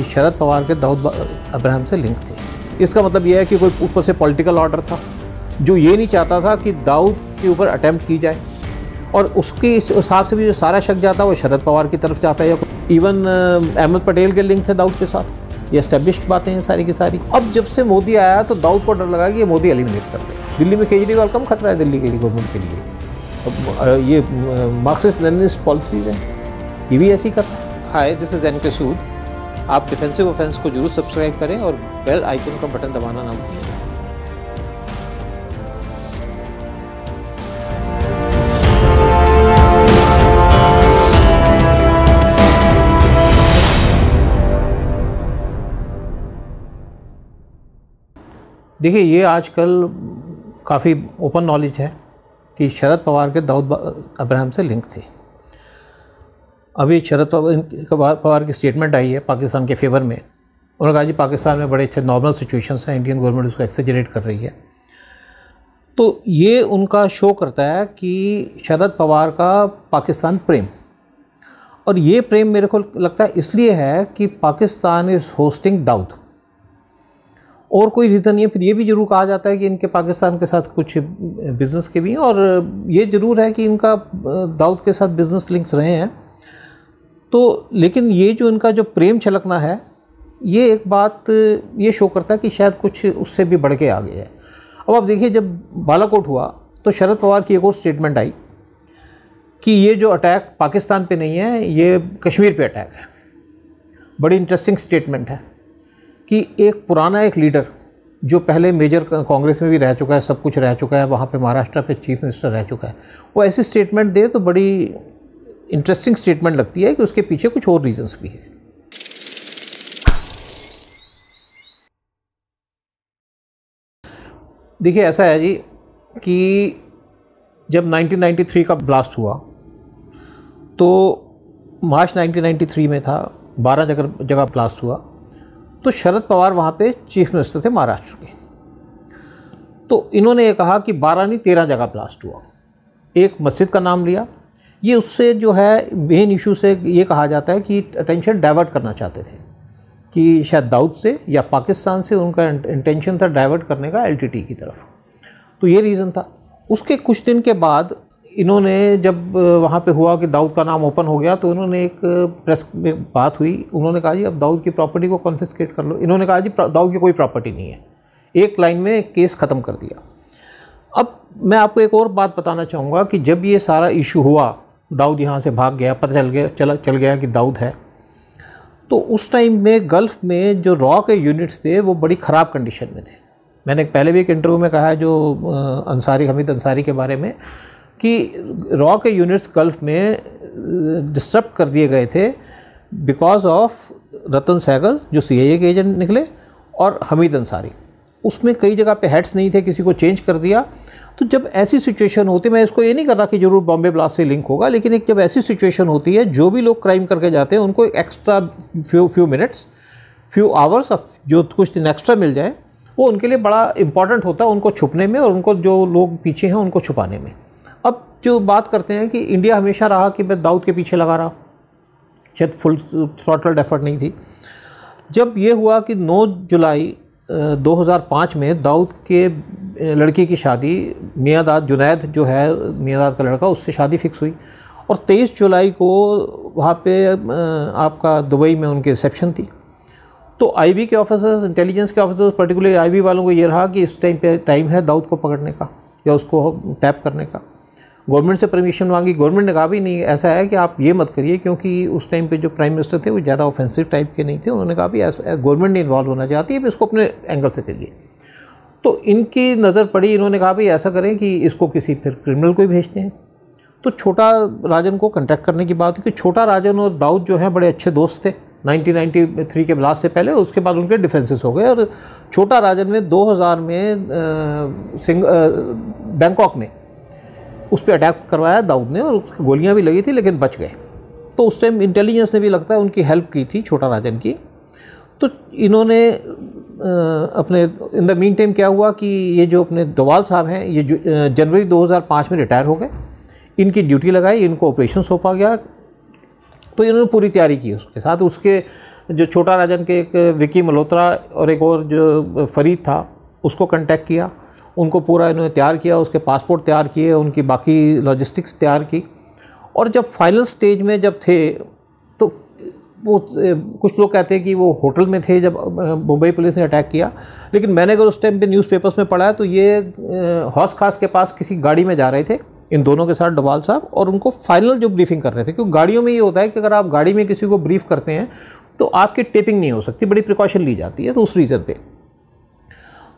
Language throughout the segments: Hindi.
शरद पवार के दाऊद अब्राहम से लिंक थी। इसका मतलब यह है कि कोई ऊपर से पॉलिटिकल ऑर्डर था जो ये नहीं चाहता था कि दाऊद के ऊपर अटैम्प्ट की जाए, और उसके हिसाब से भी जो सारा शक जाता है वो शरद पवार की तरफ जाता है। या इवन अहमद पटेल के लिंक थे दाऊद के साथ। ये एस्टेब्लिश्ड बातें हैं सारी की सारी। अब जब से मोदी आया तो दाऊद को डर लगा कि ये मोदी एलिमिनेट कर दे। दिल्ली में केजरीवाल कम खतरा है दिल्ली की गवर्नमेंट के लिए। अब ये मार्क्सिस्ट लेनिनिस्ट पॉलिसीज़ हैं, ये भी ऐसी कर रहा है। हाय, दिस इज़ एन.के. सूद। आप डिफेंसिव ऑफेंस को जरूर सब्सक्राइब करें और बेल आइकन का बटन दबाना ना भूलें। देखिए, ये आजकल काफ़ी ओपन नॉलेज है कि शरद पवार के दाऊद अब्राहम से लिंक थी। अभी शरद पवार की स्टेटमेंट आई है पाकिस्तान के फेवर में। उन्होंने कहा जी पाकिस्तान में बड़े अच्छे नॉर्मल सिचुएशंस हैं, इंडियन गवर्नमेंट उसको एक्सेजरेट कर रही है। तो ये उनका शो करता है कि शरद पवार का पाकिस्तान प्रेम, और ये प्रेम मेरे को लगता है इसलिए है कि पाकिस्तान इज़ होस्टिंग दाऊद, और कोई रीज़न नहीं है। फिर ये भी ज़रूर कहा जाता है कि इनके पाकिस्तान के साथ कुछ बिज़नेस के भी हैं, और ये ज़रूर है कि इनका दाऊद के साथ बिज़नेस लिंक्स रहे हैं। तो लेकिन ये जो इनका जो प्रेम छलकना है, ये एक बात ये शो करता है कि शायद कुछ उससे भी बढ़ के आ गया है। अब आप देखिए, जब बालाकोट हुआ तो शरद पवार की एक और स्टेटमेंट आई कि ये जो अटैक पाकिस्तान पे नहीं है, ये कश्मीर पे अटैक है। बड़ी इंटरेस्टिंग स्टेटमेंट है कि एक पुराना एक लीडर जो पहले मेजर कांग्रेस में भी रह चुका है, सब कुछ रह चुका है, वहाँ पे महाराष्ट्र पे चीफ मिनिस्टर रह चुका है, वो ऐसी स्टेटमेंट दे तो बड़ी इंटरेस्टिंग स्टेटमेंट लगती है कि उसके पीछे कुछ और रीजंस भी है। देखिए, ऐसा है जी कि जब 1993 का ब्लास्ट हुआ तो मार्च 1993 में था, 12 जगह ब्लास्ट हुआ। तो शरद पवार वहाँ पे चीफ मिनिस्टर थे महाराष्ट्र के। तो इन्होंने ये कहा कि 12 नहीं 13 जगह ब्लास्ट हुआ। एक मस्जिद का नाम लिया। ये उससे जो है मेन इशू से ये कहा जाता है कि अटेंशन डाइवर्ट करना चाहते थे कि शायद दाऊद से या पाकिस्तान से उनका इंटेंशन था डाइवर्ट करने का एलटीटी की तरफ। तो ये रीज़न था। उसके कुछ दिन के बाद इन्होंने जब वहाँ पे हुआ कि दाऊद का नाम ओपन हो गया, तो इन्होंने एक प्रेस में बात हुई। उन्होंने कहा जी अब दाऊद की प्रॉपर्टी को कॉन्फिस्केट कर लो। इन्होंने कहा जी दाऊद की कोई प्रॉपर्टी नहीं है। एक लाइन में केस ख़त्म कर दिया। अब मैं आपको एक और बात बताना चाहूँगा कि जब ये सारा इशू हुआ, दाऊद यहाँ से भाग गया, पता चल गया कि दाऊद है, तो उस टाइम में गल्फ़ में जो रॉ के यूनिट्स थे वो बड़ी ख़राब कंडीशन में थे। मैंने पहले भी एक इंटरव्यू में कहा है जो हमीद अंसारी के बारे में, कि रॉ के यूनिट्स गल्फ़ में डिस्टर्ब कर दिए गए थे बिकॉज ऑफ रतन सहगल जो CIA के एजेंट निकले, और हमीद अंसारी। उसमें कई जगह पे हेड्स नहीं थे, किसी को चेंज कर दिया। तो जब ऐसी सिचुएशन होती, मैं इसको ये नहीं कर रहा कि जरूर बॉम्बे ब्लास्ट से लिंक होगा, लेकिन एक जब ऐसी सिचुएशन होती है, जो भी लोग क्राइम करके जाते हैं उनको एक extra few minutes, few hours जो कुछ दिन एक्स्ट्रा मिल जाए, वो उनके लिए बड़ा इंपॉर्टेंट होता है, उनको छुपने में और उनको जो लोग पीछे हैं उनको छुपाने में। अब जो बात करते हैं कि इंडिया हमेशा रहा कि मैं दाऊद के पीछे लगा रहा, शायद फुल थ्रॉटल्ड एफर्ट नहीं थी। जब ये हुआ कि 9 जुलाई 2005 में दाऊद के लड़की की शादी मियादाद जुनैद जो है मियादाद का लड़का, उससे शादी फिक्स हुई, और 23 जुलाई को वहाँ पे आपका दुबई में उनकी रिसेप्शन थी। तो IB के ऑफिसर्स, इंटेलिजेंस के ऑफिसर्स, पर्टिकुलर IB वालों को ये रहा कि इस टाइम पे टाइम है दाऊद को पकड़ने का या उसको टैप करने का। गवर्नमेंट से परमिशन मांगी, गवर्नमेंट ने कहा भी नहीं, ऐसा है कि आप ये मत करिए, क्योंकि उस टाइम पे जो प्राइम मिनिस्टर थे वो ज़्यादा ऑफेंसिव टाइप के नहीं थे। उन्होंने कहा भी गवर्नमेंट नहीं इन्वॉल्व होना चाहती है, इसको अपने एंगल से करिए। तो इनकी नज़र पड़ी, इन्होंने कहा भाई ऐसा करें कि इसको किसी फिर क्रिमिनल को ही भेजते हैं। तो छोटा राजन को कॉन्टैक्ट करने की बात हुई कि छोटा राजन और दाऊद जो हैं बड़े अच्छे दोस्त थे 1993 के ब्लास्ट से पहले। उसके बाद उनके डिफरेंसेस हो गए, और छोटा राजन में 2000 में बैंकॉक में उस पर अटैक करवाया दाऊद ने, और उसकी गोलियां भी लगी थी लेकिन बच गए। तो उस टाइम इंटेलिजेंस ने भी लगता है उनकी हेल्प की थी छोटा राजन की। तो इन्होंने अपने इन द मीन टाइम क्या हुआ कि ये जो अपने डोवाल साहब हैं, ये जनवरी 2005 में रिटायर हो गए। इनकी ड्यूटी लगाई, इनको ऑपरेशन सौंपा गया। तो इन्होंने पूरी तैयारी की उसके साथ। उसके जो छोटा राजन के एक विकी मल्होत्रा और एक और जो फरीद था उसको कांटेक्ट किया, उनको पूरा इन्होंने तैयार किया, उसके पासपोर्ट तैयार किए, उनकी बाकी लॉजिस्टिक्स तैयार की। और जब फाइनल स्टेज में जब थे तो वो कुछ लोग कहते हैं कि वो होटल में थे जब मुंबई पुलिस ने अटैक किया, लेकिन मैंने अगर उस टाइम पे न्यूज़पेपर्स में पढ़ा है तो ये हौस खास के पास किसी गाड़ी में जा रहे थे इन दोनों के साथ, डोभाल साहब, और उनको फाइनल जो ब्रीफिंग कर रहे थे। क्योंकि गाड़ियों में ये होता है कि अगर आप गाड़ी में किसी को ब्रीफ करते हैं तो आपकी टेपिंग नहीं हो सकती, बड़ी प्रिकॉशन ली जाती है, तो उस रीज़न पे।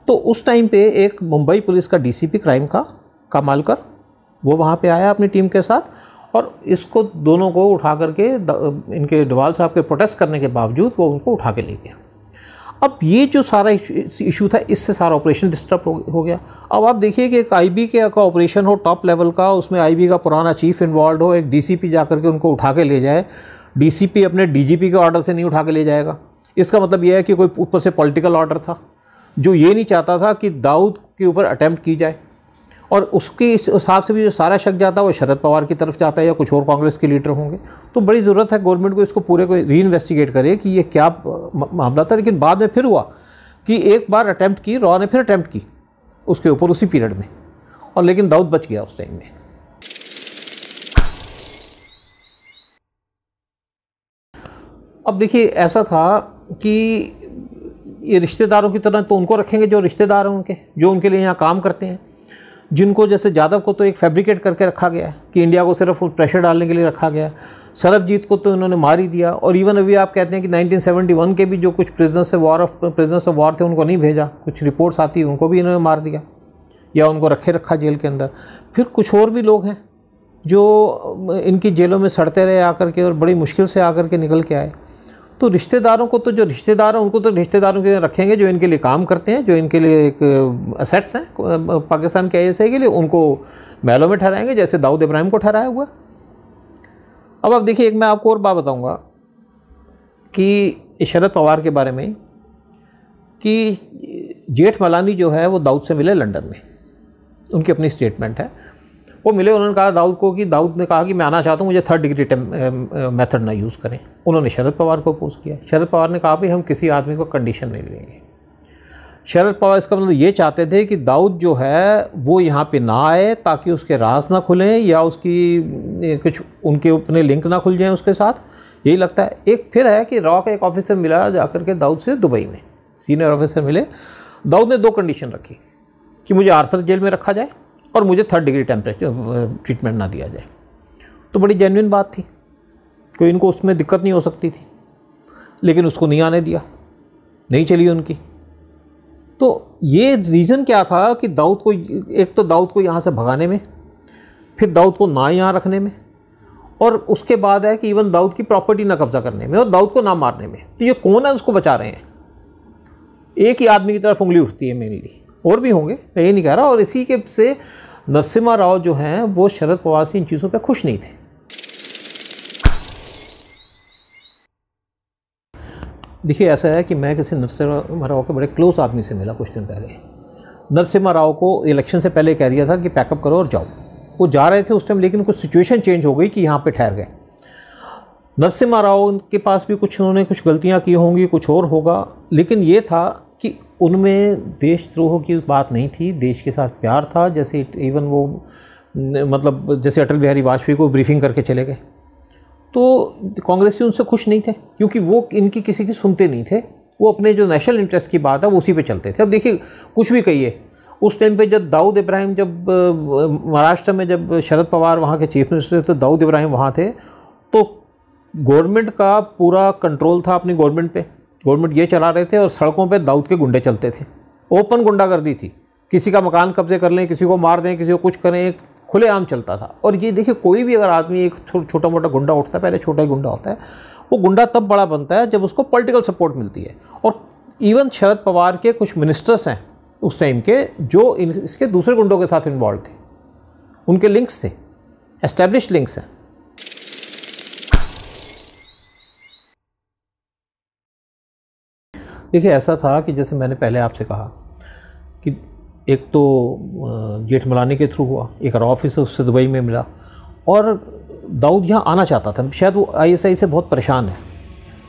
तो उस टाइम पे एक मुंबई पुलिस का डीसीपी क्राइम का कामालकर वो वहाँ पे आया अपनी टीम के साथ, और इसको दोनों को उठा करके इनके डोभाल साहब के प्रोटेस्ट करने के बावजूद वो उनको उठा के ले गया। अब ये जो सारा इशू था, इससे सारा ऑपरेशन डिस्टर्ब हो गया। अब आप देखिए कि एक आईबी का ऑपरेशन हो टॉप लेवल का, उसमें आईबी का पुराना चीफ इन्वॉल्व हो, एक डीसीपी जा करके उनको उठा के ले जाए। डीसीपी अपने डीजीपी के ऑर्डर से नहीं उठा के ले जाएगा, इसका मतलब यह है कि कोई ऊपर से पॉलिटिकल ऑर्डर था जो ये नहीं चाहता था कि दाऊद के ऊपर अटैम्प्ट की जाए, और उसके हिसाब से भी जो सारा शक जाता है वो शरद पवार की तरफ जाता है या कुछ और कांग्रेस के लीडर होंगे। तो बड़ी ज़रूरत है गवर्नमेंट को इसको पूरे को री इन्वेस्टिगेट करे कि ये क्या मामला था। लेकिन बाद में फिर हुआ कि एक बार अटैम्प्ट की, रॉ ने फिर अटैम्प्ट की उसके ऊपर उसी पीरियड में, और लेकिन दाऊद बच गया उस टाइम में। अब देखिए ऐसा था कि ये रिश्तेदारों की तरह तो उनको रखेंगे जो रिश्तेदार हैं उनके, जो उनके लिए यहाँ काम करते हैं, जिनको जैसे यादव को तो एक फैब्रिकेट करके रखा गया है कि इंडिया को सिर्फ प्रेशर डालने के लिए रखा गया है। सरबजीत को तो इन्होंने मार ही दिया, और इवन अभी आप कहते हैं कि 1971 के भी जो कुछ प्रिजनर्स ऑफ वॉर थे उनको नहीं भेजा, कुछ रिपोर्ट्स आती है उनको भी इन्होंने मार दिया या उनको रखा जेल के अंदर। फिर कुछ और भी लोग हैं जो इनकी जेलों में सड़ते रहे आकर के, और बड़ी मुश्किल से आकर के निकल के आए। तो रिश्तेदारों को तो जो रिश्तेदार हैं उनको तो रिश्तेदारों के रखेंगे जो इनके लिए काम करते हैं, जो इनके लिए एक असेट्स हैं पाकिस्तान के आईएसआई के लिए, उनको महलों में ठहराएंगे जैसे दाऊद इब्राहिम को ठहराया हुआ। अब आप देखिए, एक मैं आपको और बात बताऊंगा कि शरद पवार के बारे में, कि जेठमलानी जो है वो दाऊद से मिले लंदन में, उनकी अपनी स्टेटमेंट है। वो मिले, उन्होंने कहा दाऊद को कि दाऊद ने कहा कि मैं आना चाहता हूँ, मुझे 3rd डिग्री मेथड ना यूज़ करें। उन्होंने शरद पवार को अपोज किया। शरद पवार ने कहा भाई हम किसी आदमी को कंडीशन नहीं लेंगे। शरद पवार इसका मतलब ये चाहते थे कि दाऊद जो है वो यहाँ पे ना आए ताकि उसके राज ना खुलें या उसकी कुछ उनके अपने लिंक ना खुल जाएँ उसके साथ, यही लगता है। एक फिर है कि रॉ का एक ऑफिसर मिला जाकर के दाऊद से दुबई में, सीनियर ऑफिसर मिले। दाऊद ने 2 कंडीशन रखी कि मुझे आर्थर जेल में रखा जाए और मुझे 3rd डिग्री ट्रीटमेंट ना दिया जाए। तो बड़ी जेन्युइन बात थी, कोई इनको उसमें दिक्कत नहीं हो सकती थी, लेकिन उसको नहीं आने दिया, नहीं चली उनकी। तो ये रीज़न क्या था कि दाऊद को, एक तो दाऊद को यहाँ से भगाने में, फिर दाऊद को ना यहाँ रखने में, और उसके बाद है कि इवन दाऊद की प्रॉपर्टी ना कब्जा करने में और दाऊद को ना मारने में। तो ये कौन है उसको बचा रहे हैं? एक ही आदमी की तरफ उंगली उठती है मेनली, और भी होंगे, मैं ये नहीं कह रहा। और इसी के से नरसिम्हा राव जो हैं वो शरद पवार से इन चीज़ों पे खुश नहीं थे। देखिए ऐसा है कि मैं किसी नरसिम्हा राव के बड़े क्लोज आदमी से मिला कुछ दिन पहले। नरसिम्हा राव को इलेक्शन से पहले कह दिया था कि पैकअप करो और जाओ। वो जा रहे थे उस टाइम, लेकिन कुछ सिचुएशन चेंज हो गई कि यहाँ पे ठहर गए। नरसिम्हा राव के पास भी कुछ, उन्होंने कुछ गलतियाँ की होंगी, कुछ और होगा, लेकिन ये था कि उनमें देशद्रोह की बात नहीं थी, देश के साथ प्यार था। जैसे इवन वो मतलब जैसे अटल बिहारी वाजपेयी को ब्रीफिंग करके चले गए, तो कांग्रेसी उनसे खुश नहीं थे क्योंकि वो इनकी किसी की सुनते नहीं थे। वो अपने जो नेशनल इंटरेस्ट की बात है वो उसी पे चलते थे। अब देखिए कुछ भी कहिए, उस टाइम पे जब दाऊद इब्राहिम, जब महाराष्ट्र में जब शरद पवार वहाँ के चीफ मिनिस्टर थे तो दाऊद इब्राहिम वहाँ थे, तो गवर्नमेंट का पूरा कंट्रोल था अपनी गवर्नमेंट पे। गवर्नमेंट ये चला रहे थे और सड़कों पे दाऊद के गुंडे चलते थे। ओपन गुंडागर्दी थी, किसी का मकान कब्जे कर लें, किसी को मार दें, किसी को कुछ करें, एक खुलेआम चलता था। और ये देखिए, कोई भी अगर आदमी एक छोटा मोटा गुंडा उठता है, पहले छोटा ही गुंडा होता है, वो गुंडा तब बड़ा बनता है जब उसको पॉलिटिकल सपोर्ट मिलती है। और इवन शरद पवार के कुछ मिनिस्टर्स हैं उस टाइम के जो इसके दूसरे गुंडों के साथ इन्वॉल्व थे, उनके लिंक्स थे, एस्टेब्लिश्ड लिंक्स हैं। देखिए ऐसा था कि जैसे मैंने पहले आपसे कहा कि एक तो जेठमलानी के थ्रू हुआ, एक ऑफिस उससे दुबई में मिला, और दाऊद यहाँ आना चाहता था। शायद वो आईएसआई से बहुत परेशान है,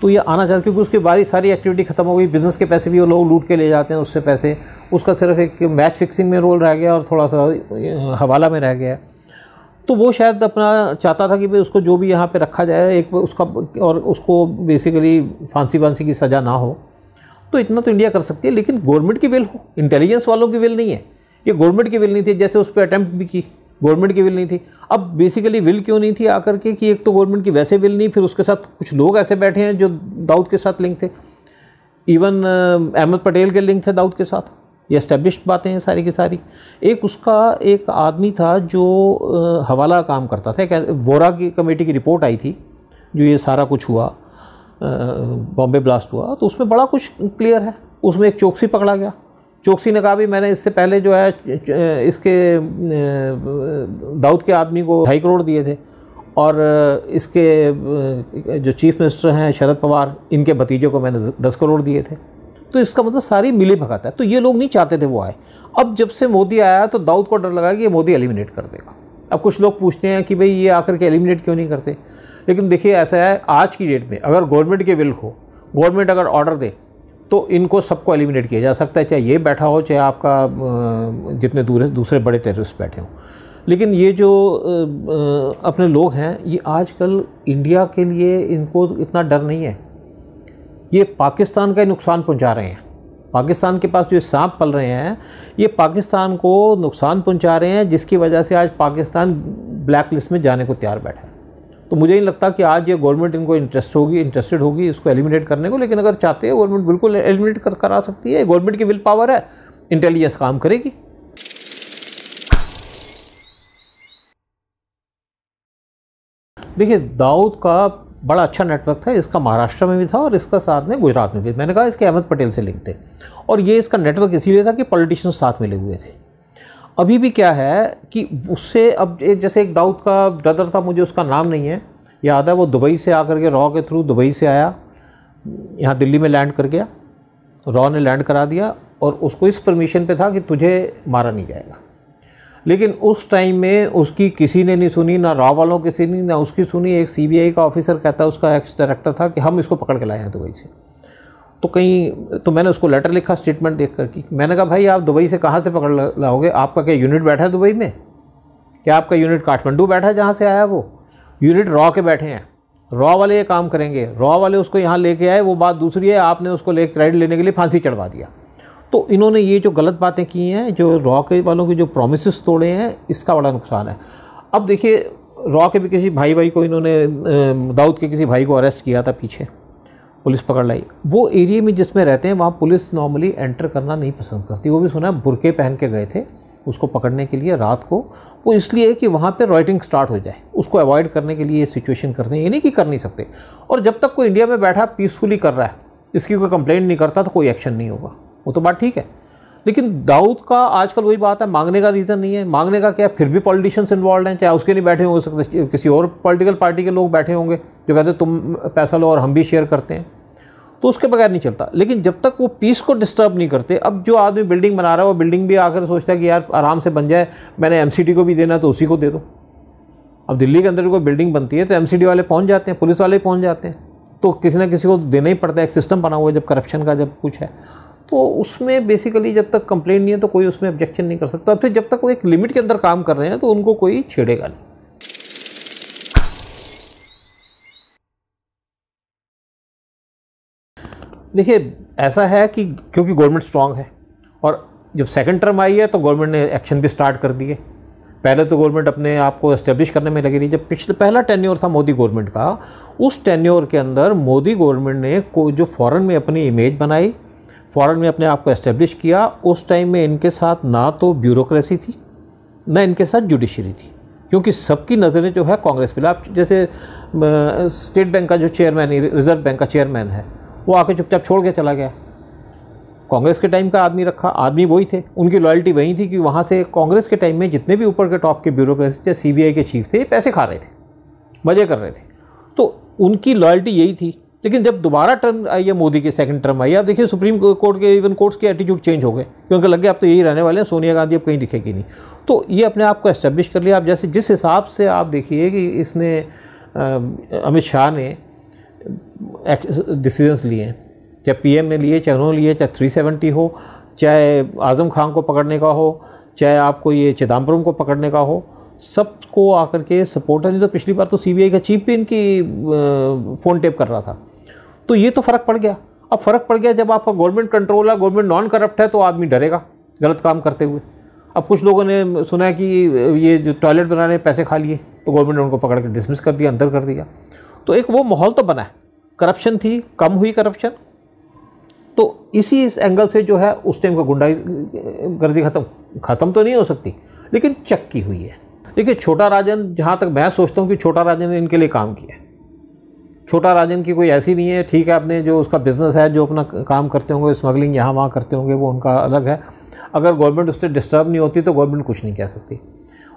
तो ये आना चाहिए, क्योंकि उसकी बारी सारी एक्टिविटी खत्म हो गई, बिज़नेस के पैसे भी वो लोग लूट के ले जाते हैं उससे पैसे, उसका सिर्फ एक मैच फिक्सिंग में रोल रह गया और थोड़ा सा हवाला में रह गया। तो वो शायद अपना चाहता था कि भाई उसको जो भी यहाँ पे रखा जाए एक उसका, और उसको बेसिकली फांसी की सज़ा ना हो। तो इतना तो इंडिया कर सकती है, लेकिन गवर्नमेंट की विल हो, इंटेलिजेंस वालों की विल नहीं है। ये गवर्नमेंट की विल नहीं थी, जैसे उस पर अटैम्प्ट भी की, गवर्नमेंट की विल नहीं थी। अब बेसिकली विल क्यों नहीं थी आकर के, कि एक तो गवर्नमेंट की वैसे विल नहीं, फिर उसके साथ कुछ लोग ऐसे बैठे हैं जो दाऊद के साथ लिंक थे, इवन अहमद पटेल के लिंक थे दाऊद के साथ। ये एस्टेब्लिश्ड बातें हैं सारी की सारी। एक उसका एक आदमी था जो हवाला काम करता था, एक वोरा की कमेटी की रिपोर्ट आई थी जो ये सारा कुछ हुआ, बॉम्बे ब्लास्ट हुआ, तो उसमें बड़ा कुछ क्लियर है। उसमें एक चौकसी पकड़ा गया, चौकसी ने कहा भी मैंने इससे पहले जो है इसके दाऊद के आदमी को 2.5 करोड़ दिए थे, और इसके जो चीफ मिनिस्टर हैं शरद पवार, इनके भतीजे को मैंने 10 करोड़ दिए थे। तो इसका मतलब सारी मिली भगत है। तो ये लोग नहीं चाहते थे वो आए। अब जब से मोदी आया तो दाऊद को डर लगा कि ये मोदी एलिमिनेट कर देगा। अब कुछ लोग पूछते हैं कि भाई ये आकर के एलिमिनेट क्यों नहीं करते, लेकिन देखिए ऐसा है आज की डेट में, अगर गवर्नमेंट की विल हो, गवर्नमेंट अगर ऑर्डर दे, तो इनको सबको एलिमिनेट किया जा सकता है, चाहे ये बैठा हो, चाहे आपका जितने दूसरे बड़े टेररिस्ट बैठे हों। लेकिन ये जो अपने लोग हैं, ये आजकल इंडिया के लिए इनको इतना डर नहीं है। ये पाकिस्तान का ही नुकसान पहुंचा रहे हैं। पाकिस्तान के पास जो सांप पल रहे हैं, ये पाकिस्तान को नुकसान पहुंचा रहे हैं, जिसकी वजह से आज पाकिस्तान ब्लैक लिस्ट में जाने को तैयार बैठा है। तो मुझे नहीं लगता कि आज ये गवर्नमेंट इनको इंटरेस्टेड होगी इसको एलिमिनेट करने को, लेकिन अगर चाहते हैं गवर्नमेंट बिल्कुल एलिमिनेट करा सकती है। गवर्नमेंट की विल पावर है, इंटेलिजेंस काम करेगी। देखिए दाऊद का बड़ा अच्छा नेटवर्क था, इसका महाराष्ट्र में भी था और इसका साथ में गुजरात में भी। मैंने कहा इसके अहमद पटेल से लिंक थे, और ये इसका नेटवर्क इसीलिए था कि पॉलिटिशियंस साथ मिले हुए थे। अभी भी क्या है कि उससे अब जैसे एक दाऊद का ब्रदर था, मुझे उसका नाम नहीं है याद है, वो दुबई से आकर के रॉ के थ्रू दुबई से आया, यहाँ दिल्ली में लैंड कर गया, रॉ ने लैंड करा दिया, और उसको इस परमिशन पे था कि तुझे मारा नहीं जाएगा। लेकिन उस टाइम में उसकी किसी ने नहीं सुनी, ना रॉ वालों किसी ने ना उसकी सुनी। एक सीबीआई का ऑफिसर कहता है, उसका एक्स डायरेक्टर था, कि हम इसको पकड़ के लाए हैं दुबई से। तो मैंने उसको लेटर लिखा स्टेटमेंट देख कर कि मैंने कहा भाई आप दुबई से कहाँ से पकड़ लाओगे, आपका क्या यूनिट बैठा है दुबई में, क्या आपका यूनिट काठमांडू बैठा है जहाँ से आया वो, यूनिट रॉ के बैठे हैं, रॉ वाले ये काम करेंगे, रॉ वाले उसको यहाँ लेके आए, वो बात दूसरी है, आपने उसको क्रेडिट लेने के लिए फांसी चढ़वा दिया। तो इन्होंने ये जो गलत बातें की हैं, जो रॉ के वालों के जो प्रोमिसेस तोड़े हैं, इसका बड़ा नुकसान है। अब देखिए रॉ के भी किसी भाई को इन्होंने दाऊद के किसी भाई को अरेस्ट किया था, पीछे पुलिस पकड़ लाई। वो एरिया में जिसमें रहते हैं वहाँ पुलिस नॉर्मली एंटर करना नहीं पसंद करती। वो भी सुना बुरके पहन के गए थे उसको पकड़ने के लिए रात को, वो इसलिए कि वहाँ पे राइटिंग स्टार्ट हो जाए, उसको अवॉइड करने के लिए ये सिचुएशन करते हैं। ये नहीं कि कर नहीं सकते। और जब तक कोई इंडिया में बैठा पीसफुली कर रहा है, इसकी कोई कंप्लेंट नहीं करता, तो कोई एक्शन नहीं होगा, वो तो बात ठीक है। लेकिन दाऊद का आजकल वही बात है, मांगने का रीज़न नहीं है। मांगने का क्या, फिर भी पॉलिटिशियंस इन्वॉल्व हैं, चाहे उसके नहीं बैठे हो सकते, किसी और पॉलिटिकल पार्टी के लोग बैठे होंगे जो कहते हैं तुम पैसा लो और हम भी शेयर करते हैं, तो उसके बगैर नहीं चलता। लेकिन जब तक वो पीस को डिस्टर्ब नहीं करते, अब जो आदमी बिल्डिंग बना रहा है वो बिल्डिंग भी आकर सोचता है कि यार आराम से बन जाए, मैंने एमसीडी को भी देना है तो उसी को दे दो। अब दिल्ली के अंदर कोई बिल्डिंग बनती है तो एमसीडी वाले पहुंच जाते हैं, पुलिस वाले पहुंच जाते हैं, तो किसी ना किसी को देना ही पड़ता है। एक सिस्टम बना हुआ है जब करप्शन का, जब कुछ है तो उसमें बेसिकली जब तक कंप्लेंट नहीं है तो कोई उसमें ऑब्जेक्शन नहीं कर सकता। फिर जब तक वो एक लिमिट के अंदर काम कर रहे हैं तो उनको कोई छेड़ेगा नहीं। देखिए ऐसा है कि क्योंकि गवर्नमेंट स्ट्रांग है, और जब सेकंड टर्म आई है तो गवर्नमेंट ने एक्शन भी स्टार्ट कर दिए। पहले तो गवर्नमेंट अपने आप को एस्टेब्लिश करने में लगी रही। जब पहला टेन्योर था मोदी गवर्नमेंट का, उस टेन्योर के अंदर मोदी गवर्नमेंट ने जो फॉरेन में अपनी इमेज बनाई, फॉरेन में अपने आप को एस्टेब्लिश किया, उस टाइम में इनके साथ ना तो ब्यूरोक्रेसी थी ना इनके साथ जुडिशरी थी, क्योंकि सबकी नज़रें जो है कांग्रेस पे। आप जैसे स्टेट बैंक का जो चेयरमैन, रिजर्व बैंक का चेयरमैन है, वो आके चुपचाप छोड़ के चला गया। कांग्रेस के टाइम का आदमी रखा, आदमी वही थे, उनकी लॉयल्टी वही थी कि वहाँ से कांग्रेस के टाइम में जितने भी ऊपर के टॉप के ब्यूरोक्रेसी थे, सीबीआई के चीफ थे, पैसे खा रहे थे, मज़े कर रहे थे, तो उनकी लॉयल्टी यही थी। लेकिन जब दोबारा टर्म आई है मोदी की, सेकंड टर्म आई है, आप देखिए सुप्रीम कोर्ट के, इवन कोर्ट्स के एटीट्यूड चेंज हो गए, क्योंकि लग गया अब तो यही रहने वाले हैं, सोनिया गांधी अब कहीं दिखेगी नहीं। तो ये अपने आप को एस्टेब्लिश कर लिया। आप जैसे जिस हिसाब से आप देखिए कि इसने अमित शाह ने डिसीजंस लिए हैं, चाहे पीएम ने लिए, चाहे उन्होंने लिए, चाहे 370 हो, चाहे आज़म खान को पकड़ने का हो, चाहे आपको ये चिदम्बरम को पकड़ने का हो, सबको आकर के सपोर्ट है। नहीं तो पिछली बार तो सीबीआई का चीफ भी इनकी फ़ोन टेप कर रहा था। तो ये तो फ़र्क पड़ गया। अब फ़र्क पड़ गया, जब आपका गवर्नमेंट कंट्रोल है, गवर्नमेंट नॉन करप्ट है, तो आदमी डरेगा गलत काम करते हुए। अब कुछ लोगों ने सुना है कि ये जो टॉयलेट बनाने पैसे खा लिए, तो गवर्नमेंट ने उनको पकड़ के डिसमिस कर दिया, अंदर कर दिया। तो एक वो माहौल तो बना है, करप्शन थी, कम हुई करप्शन। तो इसी इस एंगल से जो है उस टाइम का गुंडागर्दी ख़त्म तो नहीं हो सकती, लेकिन चक्की हुई है। देखिए छोटा राजन, जहाँ तक मैं सोचता हूँ कि छोटा राजन ने इनके लिए काम किया है। छोटा राजन की कोई ऐसी नहीं है, ठीक है, अपने जो उसका बिज़नेस है, जो अपना काम करते होंगे, स्मगलिंग यहाँ वहाँ करते होंगे, वो उनका अलग है। अगर गवर्नमेंट उससे डिस्टर्ब नहीं होती तो गवर्नमेंट कुछ नहीं कह सकती।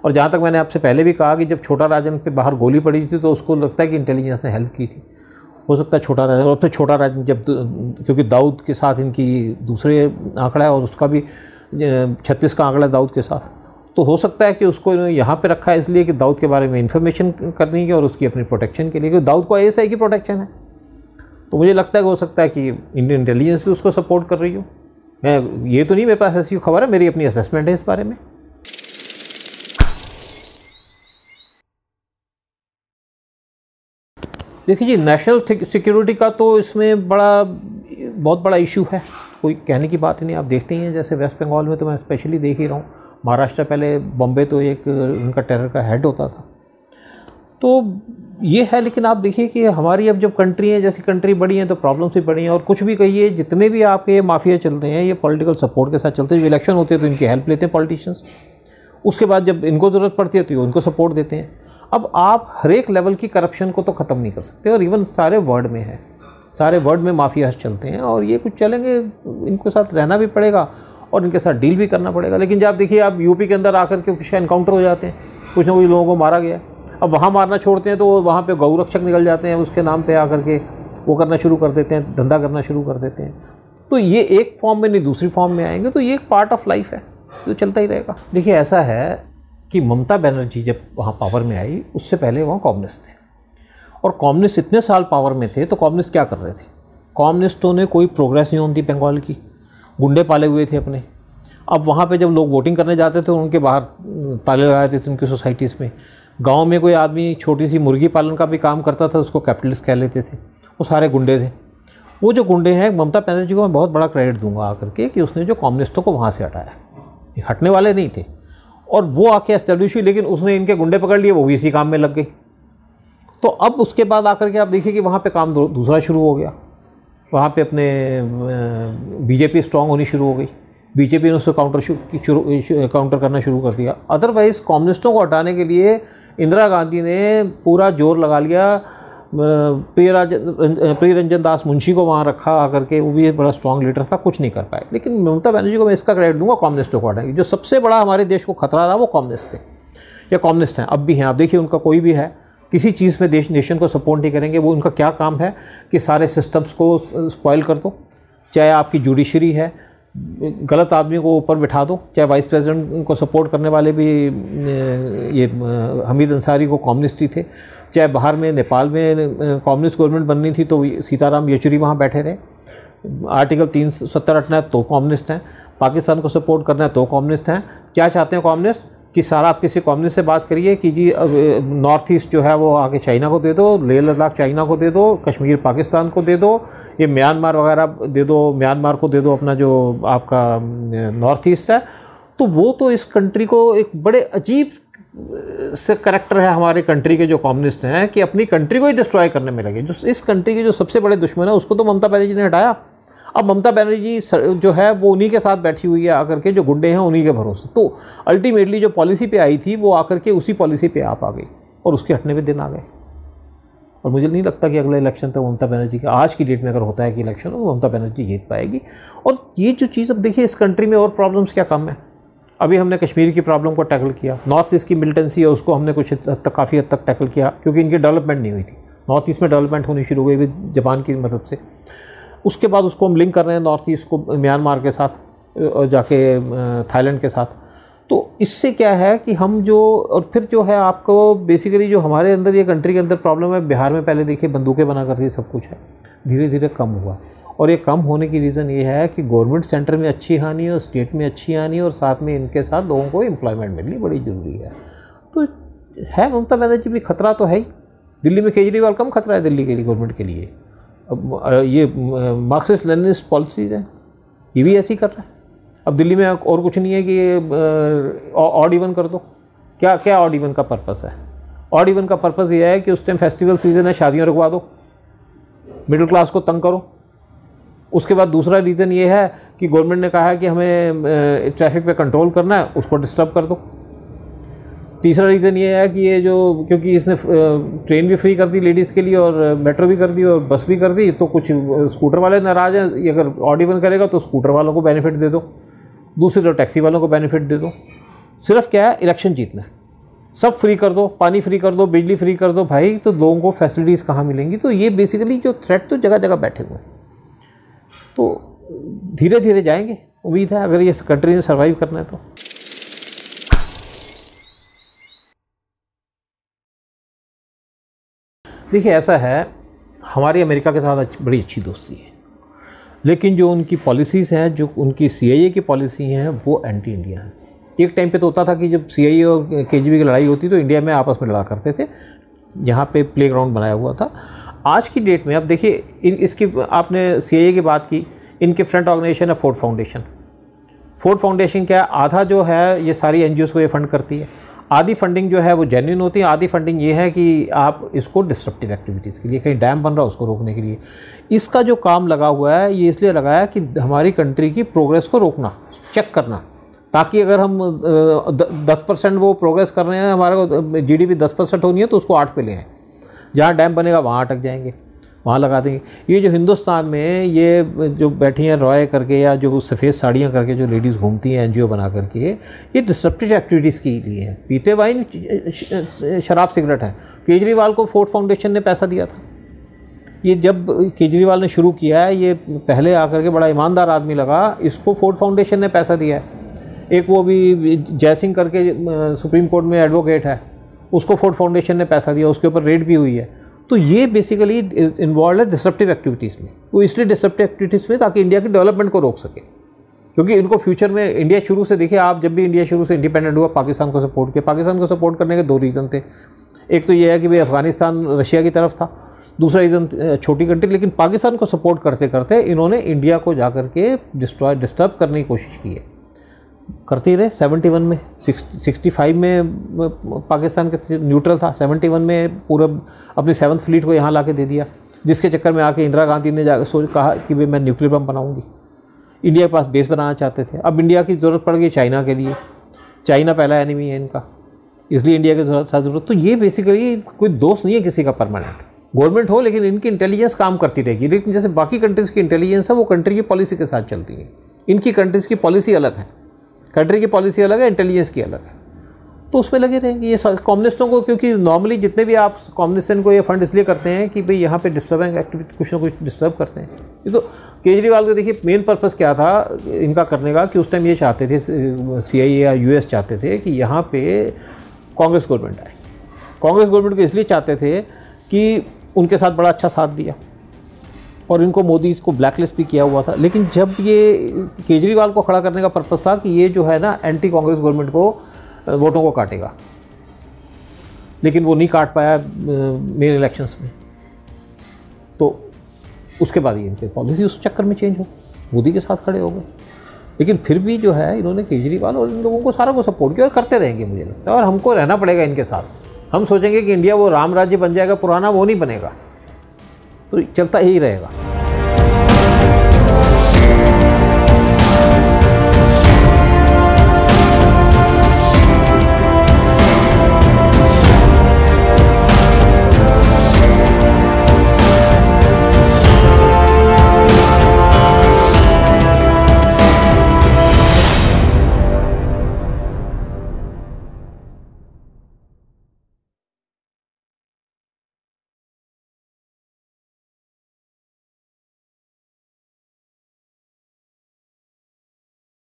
और जहाँ तक मैंने आपसे पहले भी कहा कि जब छोटा राजन पे बाहर गोली पड़ी थी तो उसको लगता है कि इंटेलिजेंस ने हेल्प की थी, हो सकता है छोटा राजन। और फिर छोटा राजन जब, क्योंकि दाऊद के साथ इनकी दूसरे आंकड़ा है और उसका भी 36 का आंकड़ा है दाऊद के साथ, तो हो सकता है कि उसको यहाँ पे रखा है इसलिए कि दाऊद के बारे में इन्फॉर्मेशन करनी है और उसकी अपनी प्रोटेक्शन के लिए, क्योंकि दाऊद को आईएसआई की प्रोटेक्शन है। तो मुझे लगता है कि हो सकता है कि इंडियन इंटेलिजेंस भी उसको सपोर्ट कर रही हो। मैं ये तो नहीं, मेरे पास ऐसी खबर है, मेरी अपनी असेसमेंट है इस बारे में। देखिए जी, नेशनल सिक्योरिटी का तो इसमें बहुत बड़ा इशू है, कोई कहने की बात ही नहीं। आप देखते ही हैं, जैसे वेस्ट बंगाल में तो मैं स्पेशली देख ही रहा हूँ, महाराष्ट्र पहले, बॉम्बे तो एक उनका टेरर का हेड होता था। तो ये है, लेकिन आप देखिए कि हमारी अब जब कंट्री है, जैसी कंट्री बड़ी है तो प्रॉब्लम्स भी बड़ी हैं। और कुछ भी कहिए, जितने भी आपके ये माफिया चलते हैं, ये पॉलिटिकल सपोर्ट के साथ चलते हैं। जब इलेक्शन होते हैं तो इनकी हेल्प लेते हैं पॉलिटिशियंस, उसके बाद जब इनको ज़रूरत पड़ती है तो ये उनको सपोर्ट देते हैं। अब आप हर एक लेवल की करप्शन को तो ख़त्म नहीं कर सकते, और इवन सारे वर्ल्ड में है, सारे वर्ल्ड में माफियाज चलते हैं और ये कुछ चलेंगे, इनके साथ रहना भी पड़ेगा और इनके साथ डील भी करना पड़ेगा। लेकिन जब आप देखिए, आप यूपी के अंदर आकर के कुछ एनकाउंटर हो जाते हैं, कुछ ना कुछ लोगों को मारा गया, अब वहाँ मारना छोड़ते हैं तो वहाँ पे गौरक्षक निकल जाते हैं, उसके नाम पे आकर के वो करना शुरू कर देते हैं, धंधा करना शुरू कर देते हैं। तो ये एक फॉर्म में नहीं दूसरी फॉर्म में आएंगे, तो ये एक पार्ट ऑफ लाइफ है जो चलता ही रहेगा। देखिए ऐसा है कि ममता बनर्जी जब वहाँ पावर में आई, उससे पहले वहाँ कम्युनिस्ट थे, और कम्युनिस्ट इतने साल पावर में थे तो कम्युनिस्ट क्या कर रहे थे? कम्युनिस्टों ने कोई प्रोग्रेस नहीं होती बंगाल की, गुंडे पाले हुए थे अपने। अब वहाँ पे जब लोग वोटिंग करने जाते थे उनके बाहर ताले लगाए थे उनकी सोसाइटीज़ में। गांव में कोई आदमी छोटी सी मुर्गी पालन का भी काम करता था, उसको कैपिटलिस्ट कह लेते थे, वो सारे गुंडे थे। वो जो गुंडे हैं, ममता बनर्जी को मैं बहुत बड़ा क्रेडिट दूंगा आकर के कि उसने जो कम्युनिस्टों को वहाँ से हटाया, ये हटने वाले नहीं थे, और वो आके एस्टेब्लिश हुई, लेकिन उसने इनके गुंडे पकड़ लिए, वो भी इसी काम में लग गई। तो अब उसके बाद आकर के आप देखिए कि वहाँ पे काम दूसरा शुरू हो गया, वहाँ पे अपने बीजेपी स्ट्रांग होनी शुरू हो गई, बीजेपी ने उसको काउंटर करना शुरू कर दिया। अदरवाइज़ कम्युनिस्टों को हटाने के लिए इंदिरा गांधी ने पूरा जोर लगा लिया, प्रिय रंजन दास मुंशी को वहाँ रखा आकर के, वो भी एक बड़ा स्ट्रॉन्ग लीडर था, कुछ नहीं कर पाए। लेकिन ममता बनर्जी को मैं इसका क्रेडिट दूंगा, कम्युनिस्टों को हटाएंगे। जो सबसे बड़ा हमारे देश को खतरा रहा वो कम्युनिस्ट थे या कम्युनिस्ट हैं, अब भी हैं। आप देखिए उनका कोई भी है, किसी चीज़ में नेशन को सपोर्ट नहीं करेंगे। वो उनका क्या काम है कि सारे सिस्टम्स को स्पॉइल कर दो, चाहे आपकी जुडिशरी है, गलत आदमी को ऊपर बिठा दो, चाहे वाइस प्रेसिडेंट को सपोर्ट करने वाले भी ये हमीद अंसारी को कम्युनिस्ट ही थे, चाहे बाहर में नेपाल में कम्युनिस्ट गवर्नमेंट बननी थी तो सीताराम येचुरी वहाँ बैठे रहे, आर्टिकल 370 हटना है तो कम्युनिस्ट हैं, पाकिस्तान को सपोर्ट करना है तो कम्युनिस्ट हैं। क्या चाहते हैं कम्युनिस्ट कि सारा आप किसी कम्युनिस्ट से बात करिए कि जी नॉर्थ ईस्ट जो है वो आगे चाइना को दे दो, लेह लद्दाख चाइना को दे दो, कश्मीर पाकिस्तान को दे दो, ये म्यांमार वगैरह दे दो, म्यांमार को दे दो अपना जो आपका नॉर्थ ईस्ट है। तो वो तो इस कंट्री को एक बड़े अजीब से करैक्टर है हमारे कंट्री के जो कम्युनिस्ट हैं कि अपनी कंट्री को ही डिस्ट्रॉय करने में लगे। जो इस कंट्री के जो सबसे बड़े दुश्मन है उसको तो ममता बनर्जी ने हटाया। अब ममता बनर्जी जो है वो उन्हीं के साथ बैठी हुई है आकर के, जो गुंडे हैं उन्हीं के भरोसे। तो अल्टीमेटली जो पॉलिसी पे आई थी वो आकर के उसी पॉलिसी पे आप आ गई और उसके हटने में दिन आ गए। और मुझे नहीं लगता कि अगला इलेक्शन तक ममता बनर्जी का, आज की डेट में अगर होता है कि इलेक्शन हो, ममता बनर्जी जीत पाएगी। और ये जो चीज़, अब देखिए इस कंट्री में और प्रॉब्लम्स क्या कम है। अभी हमने कश्मीर की प्रॉब्लम को टैकल किया, नॉर्थ ईस्ट की मिलिटेंसी है उसको हमने कुछ हद तक, काफ़ी हद तक टैकल किया, क्योंकि इनकी डेवलपमेंट नहीं हुई थी। नॉर्थ ईस्ट में डेवलपमेंट होनी शुरू हुई जापान की मदद से। उसके बाद उसको हम लिंक कर रहे हैं नॉर्थ ईस्ट को म्यांमार के साथ और जाके थाईलैंड के साथ। तो इससे क्या है कि हम जो, और फिर जो है आपको बेसिकली जो हमारे अंदर ये कंट्री के अंदर प्रॉब्लम है, बिहार में पहले देखिए बंदूकें बना करती सब कुछ है, धीरे धीरे कम हुआ। और ये कम होने की रीज़न ये है कि गवर्नमेंट सेंटर में अच्छी आनी है और स्टेट में अच्छी आनी है, और साथ में इनके साथ लोगों को एम्प्लॉयमेंट मिलनी बड़ी ज़रूरी है। तो है ममता बनर्जी भी खतरा तो है ही। दिल्ली में केजरीवाल कम खतरा है दिल्ली के लिए, गवर्नमेंट के लिए। अब ये मार्क्सिस्ट लेनिनिस्ट पॉलिसीज़ हैं, ये भी ऐसी कर रहा है। अब दिल्ली में और कुछ नहीं है कि ऑड इवन कर दो। क्या क्या ऑड इवन का पर्पस है? ऑड इवन का पर्पस ये है कि उस टाइम फेस्टिवल सीजन है, शादियाँ रुकवा दो, मिडिल क्लास को तंग करो। उसके बाद दूसरा रीज़न ये है कि गवर्नमेंट ने कहा है कि हमें ट्रैफिक पे कंट्रोल करना है, उसको डिस्टर्ब कर दो। तीसरा रीज़न ये है कि ये जो, क्योंकि इसने ट्रेन भी फ्री कर दी लेडीज़ के लिए और मेट्रो भी कर दी और बस भी कर दी, तो कुछ स्कूटर वाले नाराज़ हैं। ये अगर ऑड इवन करेगा तो स्कूटर वालों को बेनिफिट दे दो, दूसरी तरफ टैक्सी वालों को बेनिफिट दे दो। सिर्फ क्या है, इलेक्शन जीतना है, सब फ्री कर दो, पानी फ्री कर दो, बिजली फ्री कर दो भाई, तो लोगों को फैसिलिटीज़ कहाँ मिलेंगी? तो ये बेसिकली जो थ्रेट तो जगह जगह बैठे हुए हैं। तो धीरे धीरे जाएंगे, उम्मीद है, अगर ये कंट्री ने सर्वाइव करना है तो। देखिए ऐसा है, हमारी अमेरिका के साथ बड़ी अच्छी दोस्ती है, लेकिन जो उनकी पॉलिसीज़ हैं, जो उनकी CIA की पॉलिसी हैं, वो एंटी इंडिया हैं। एक टाइम पे तो होता था कि जब CIA और KGB की लड़ाई होती तो इंडिया में आपस में लड़ा करते थे, यहाँ पे प्लेग्राउंड बनाया हुआ था। आज की डेट में अब देखिए, इसकी आपने CIA की बात की, इनके फ्रंट ऑर्गेनाइजेशन है फोर्ड फाउंडेशन। फोर्ड फाउंडेशन क्या है, आधा जो है ये सारी NGOs को ये फंड करती है, आधी फंडिंग जो है वो जेन्युइन होती है, आधी फंडिंग ये है कि आप इसको डिस्ट्रप्टिव एक्टिविटीज़ के लिए, कहीं डैम बन रहा है उसको रोकने के लिए। इसका जो काम लगा हुआ है ये इसलिए लगा है कि हमारी कंट्री की प्रोग्रेस को रोकना, चेक करना, ताकि अगर हम 10% वो प्रोग्रेस कर रहे हैं, हमारा GDP 10% होनी है तो उसको 8 पे ले आएँ, जहाँ डैम बनेगा वहाँ अटक जाएंगे, वहाँ लगा देंगे। ये जो हिंदुस्तान में ये जो बैठी हैं रॉय करके, या जो सफ़ेद साड़ियाँ करके जो लेडीज़ घूमती हैं NGO बना करके, ये डिस्ट्रप्टिव एक्टिविटीज़ के लिए हैं। पीते वाइन, शराब, सिगरेट है। केजरीवाल को फोर्ड फाउंडेशन ने पैसा दिया था। ये जब केजरीवाल ने शुरू किया है, ये पहले आकर के बड़ा ईमानदार आदमी लगा, इसको फोर्ड फाउंडेशन ने पैसा दिया है। एक वो भी जयसिंह करके सुप्रीम कोर्ट में एडवोकेट है, उसको फोर्ड फाउंडेशन ने पैसा दिया, उसके ऊपर रेड भी हुई है। तो ये बेसिकली इन्वॉल्व है डिस्ट्रप्टिव एक्टिविटीज़ में। वो इसलिए डिस्ट्रप्टिव एक्टिविटीज़ में ताकि इंडिया की डेवलपमेंट को रोक सके, क्योंकि इनको फ्यूचर में, इंडिया शुरू से देखिए आप, जब भी इंडिया शुरू से इंडिपेंडेंट हुआ पाकिस्तान को सपोर्ट किया। पाकिस्तान को सपोर्ट करने के 2 रीज़न थे। एक तो ये है कि भाई अफ़गानिस्तान रशिया की तरफ था, दूसरा रीज़न छोटी कंट्री, लेकिन पाकिस्तान को सपोर्ट करते करते इन्होंने इंडिया को जा कर के डिस्टर्ब करने की कोशिश की है, करते ही रहे। 71 में 65 में पाकिस्तान के न्यूट्रल था, 71 में पूरा अपनी 7th फ्लीट को यहाँ ला के दे दिया, जिसके चक्कर में आके इंदिरा गांधी ने जाकर कहा कि भाई मैं न्यूक्लियर बम बनाऊंगी। इंडिया के पास बेस बनाना चाहते थे। अब इंडिया की ज़रूरत पड़ गई चाइना के लिए, चाइना पहला एनिमी है इनका, इसलिए इंडिया की ज़रूरत। तो ये बेसिकली कोई दोस्त नहीं है किसी का परमानेंट, गवर्नमेंट हो लेकिन इनकी इंटेलिजेंस काम करती रहेगी। लेकिन जैसे बाकी कंट्रीज़ की इंटेलिजेंस है वो कंट्री की पॉलिसी के साथ चलती है, इनकी कंट्रीज़ की पॉलिसी अलग है, कंट्री की पॉलिसी अलग है, इंटेलिजेंस की अलग है, तो उसमें लगे रहेंगे ये कम्युनिस्टों को। क्योंकि नॉर्मली जितने भी आप कम्युनिस्ट को ये फंड इसलिए करते हैं कि भाई यहाँ पे डिस्टर्बिंग एक्टिविटी कुछ ना कुछ डिस्टर्ब करते हैं। ये तो केजरीवाल का देखिए मेन पर्पस क्या था इनका करने का, कि उस टाइम ये चाहते थे, CIA या US चाहते थे कि यहाँ पे कांग्रेस गवर्नमेंट आए। कांग्रेस गवर्नमेंट को इसलिए चाहते थे कि उनके साथ बड़ा अच्छा साथ दिया, और इनको मोदी को ब्लैकलिस्ट भी किया हुआ था। लेकिन जब ये केजरीवाल को खड़ा करने का पर्पस था कि ये जो है ना एंटी कांग्रेस गवर्नमेंट को वोटों को काटेगा, लेकिन वो नहीं काट पाया मेन इलेक्शंस में, तो उसके बाद ये इनकी पॉलिसी उस चक्कर में चेंज हो, मोदी के साथ खड़े हो गए। लेकिन फिर भी जो है इन्होंने केजरीवाल और इन लोगों को सारा को सपोर्ट किया और करते रहेंगे मुझे लगता है, और हमको रहना पड़ेगा इनके साथ। हम सोचेंगे कि इंडिया वो राम राज्य बन जाएगा पुराना, वो नहीं बनेगा, तो चलता ही रहेगा।